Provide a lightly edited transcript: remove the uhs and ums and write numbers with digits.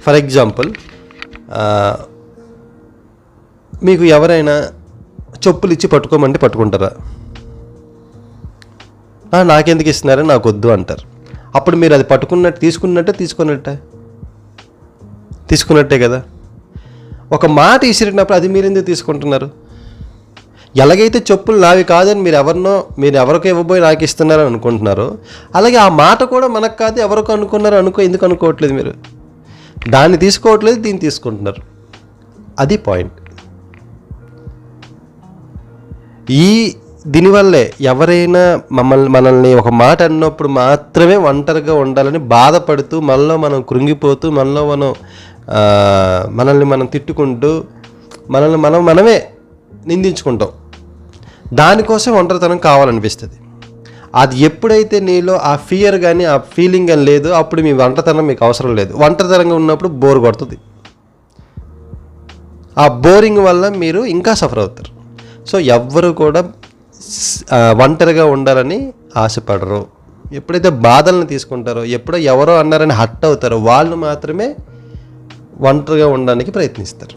For example, మీకు ఎవరైనా చెప్పులు ఇచ్చి పట్టుకోమంటే పట్టుకుంటారా? నాకెందుకు ఇస్తున్నారని నాకు వద్దు అంటారు. అప్పుడు మీరు అది పట్టుకున్నట్టు తీసుకున్నట్టే కదా. ఒక మాట ఇసిరినప్పుడు అది మీరు ఎందుకు తీసుకుంటున్నారు? ఎలాగైతే చెప్పులు నావి కాదని మీరు ఎవరికో ఇవ్వబోయి నాకు ఇస్తున్నారని అనుకుంటున్నారో, అలాగే ఆ మాట కూడా మనకు కాదు ఎవరికో ఎందుకు అనుకోవట్లేదు మీరు? దాన్ని తీసుకోవట్లేదు, దీన్ని తీసుకుంటున్నారు. అది పాయింట్. దీనివల్లే ఎవరైనా మనల్ని ఒక మాట అన్నప్పుడు మాత్రమే ఒంటరిగా ఉండాలని బాధపడుతూ, మనలో మనం కృంగిపోతూ, మనల్ని మనం తిట్టుకుంటూ, మనమే నిందించుకుంటాం. దానికోసం ఒంటరితనం కావాలనిపిస్తుంది. అది ఎప్పుడైతే నీలో ఆ ఫియర్ కానీ ఆ ఫీలింగ్ కానీ లేదో, అప్పుడు మీ ఒంటరితనం మీకు అవసరం లేదు. ఒంటరితనంగా ఉన్నప్పుడు బోర్ కొడుతుంది. ఆ బోరింగ్ వల్ల మీరు ఇంకా సఫర్ అవుతారు. సో ఎవ్వరు కూడా ఒంటరిగా ఉండాలని ఆశపడరు. ఎప్పుడైతే బాధలను తీసుకుంటారో, ఎప్పుడో ఎవరో అన్నారని హర్ట్ అవుతారో, వాళ్ళు మాత్రమే ఒంటరిగా ఉండడానికి ప్రయత్నిస్తారు.